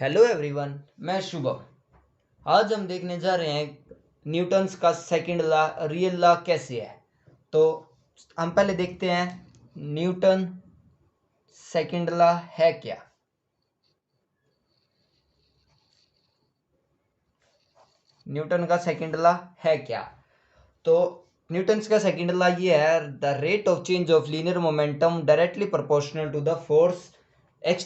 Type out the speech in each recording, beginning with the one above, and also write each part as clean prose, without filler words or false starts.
Hello everyone, मैं शुभम। आज हम देखने जा रहे हैं न्यूटन्स का सेकंड लॉ, रियल लॉ कैसे है। तो हम पहले देखते हैं न्यूटन सेकंड लॉ है क्या। न्यूटन का सेकंड लॉ है क्या। तो न्यूटन्स का सेकंड लॉ ये है, the rate of change of linear momentum directly proportional to the force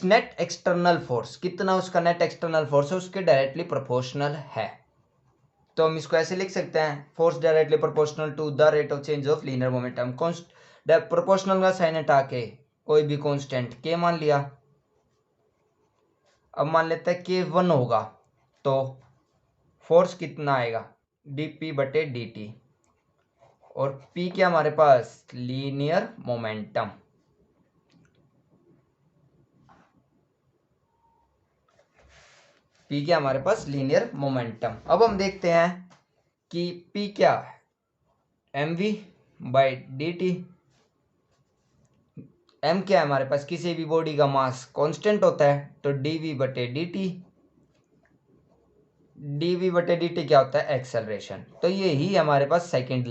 net external force. कितना उसका नेट एक्सटर्नल फोर्स है उसके डायरेक्टली प्रोपोर्शनल है। तो हम इसको ऐसे लिख सकते हैं, force directly proportional to the rate of change of linear momentum. Proportional का साइन हटा के कोई भी कांस्टेंट के मान लिया। अब मान लेते हैं के 1 होगा तो फोर्स कितना आएगा, dp/dt। और p क्या हमारे पास, लीनियर मोमेंटम। p क्या हमारे पास, लीनियर मोमेंटम। अब हम देखते हैं कि p क्या है, mv/dt। m क्या है हमारे पास, किसी भी बॉडी का मास कांस्टेंट होता है, तो dv/dt। dv/dt क्या होता है, एक्सेलरेशन। तो ये ही हमारे पास सेकंड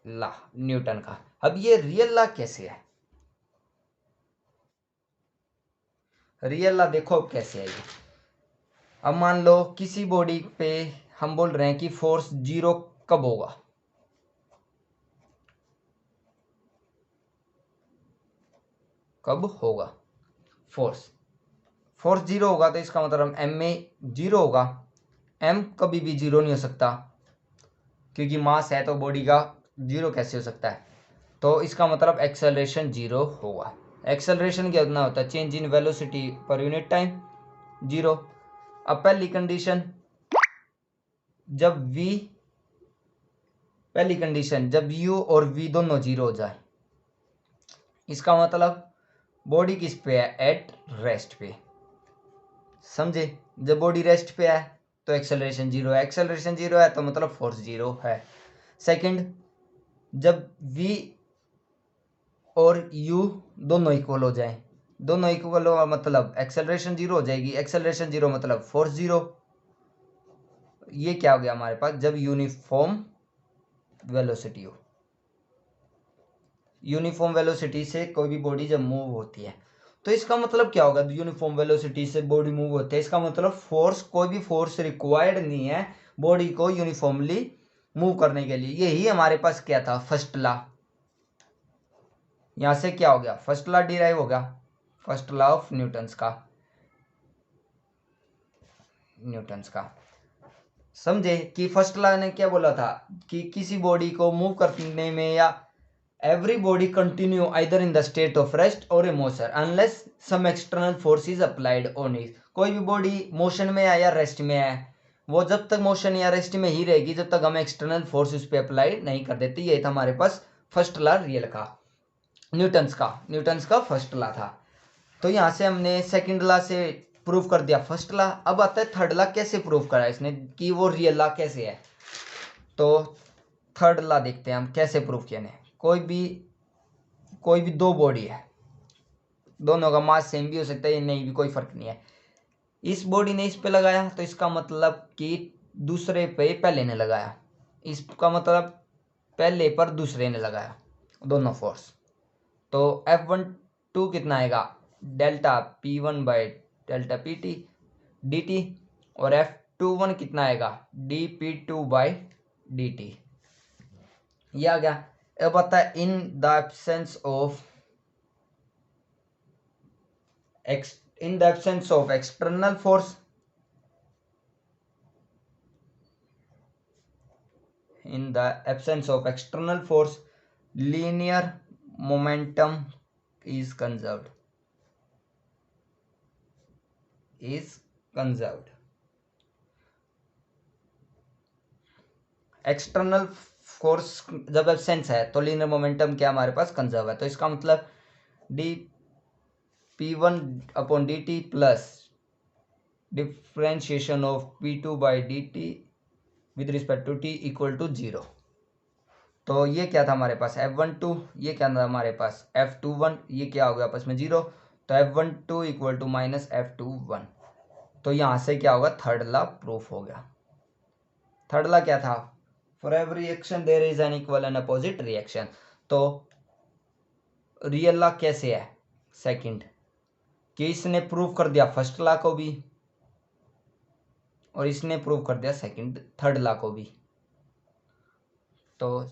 लॉ न्यूटन का। अब ये रियल लॉ कैसे है, रियल लॉ देखो अब कैसे है ये। अब मान लो किसी बॉडी पे हम बोल रहे हैं कि फोर्स 0 कब होगा, कब होगा फोर्स 0 होगा। तो इसका मतलब m में 0 होगा। m कभी भी 0 नहीं हो सकता क्योंकि मास है, तो बॉडी का 0 कैसे हो सकता है। तो इसका मतलब एक्सेलरेशन 0 होगा। एक्सेलरेशन कितना होता है, change in velocity per unit time 0। अब पहली कंडीशन जब v, पहली कंडीशन जब u और v दोनों 0 हो जाए, इसका मतलब बॉडी किस पे है, एट रेस्ट पे। समझे, जब बॉडी रेस्ट पे है तो एक्सेलरेशन 0 है, एक्सेलरेशन 0 है तो मतलब फोर्स 0 है। सेकंड, जब v और u दोनों इक्वल हो जाए, दोनों इक्वल हो मतलब एक्सेलरेशन 0 हो जाएगी, एक्सेलरेशन 0 मतलब फोर्स 0। ये क्या हो गया हमारे पास, जब यूनिफॉर्म वेलोसिटी हो। यूनिफॉर्म वेलोसिटी से कोई भी बॉडी जब मूव होती है, तो इसका मतलब क्या होगा, यूनिफॉर्म वेलोसिटी से बॉडी मूव होती है, इसका मतलब फोर्स, कोई भी फोर्स रिक्वायर्ड नहीं है बॉडी को यूनिफॉर्मली मूव करने के लिए। यही हमारे पास क्या था, फर्स्ट लॉ। यहां से क्या हो गया, फर्स्ट लॉ डिराइव हो गया, फर्स्ट लॉ ऑफ न्यूटन्स का। समझे कि फर्स्ट लॉ ने क्या बोला था कि किसी बॉडी को मूव करने में, या every body continue either in the state of rest or a motion unless some external force is applied on it। कोई भी बॉडी मोशन में है या रेस्ट में है, वो जब तक मोशन या रेस्ट में ही रहेगी जब तक हम एक्सटर्नल फोर्स उस पर अप्लाई नहीं कर देते। ये था हमारे पास फर्स्ट लॉ रियल का, न्यूटन्स का फर्स्ट लॉ था। तो यहाँ से हमने सेकंड लॉ से प्रूव कर दिया फर्स्ट लॉ। अब आता है थर्ड लॉ, कैसे प्रूव करा इसने कि वो रियल लॉ कैसे है। तो थर्ड लॉ देखते हैं हम कैसे प्रूव किया। कोई भी दो बॉडी है, दोनों का मास सेम भी हो सकता है, नहीं भी कोई फर्क नहीं है। इस बॉडी ने इस पे लगाया तो इसका मतलब कि दूसरे पे पहले ने लगाया, इसका मतलब पहले पर दूसरे ने लगाया, दोनों फोर्स। तो F12 कितना आएगा, डेल्टा P1/डेल्टा dt। और F21 कितना आएगा, dP2/dt। ये आ गया। अब आता है in the absence of external force, in the absence of external force linear momentum is conserved। External force जब एब्सेंस है तो लीनियर मोमेंटम क्या हमारे पास, कंजर्व है। तो इसका मतलब dP1/dt plus differentiation of P2/dt with respect to t equal to 0। तो ये क्या था हमारे पास F12, ये क्या था हमारे पास F21, ये क्या हो गया आपस में 0। तो F12 equal to minus F21। तो यहाँ से क्या होगा, थर्ड लॉ प्रूफ हो गया। थर्ड लॉ क्या था, for every action there is an equal and opposite reaction. तो रियल लॉ कैसे है, सेकंड, कि इसने प्रूव कर दिया फर्स्ट लॉ को भी और इसने प्रूव कर दिया सेकंड थर्ड लॉ को भी। तो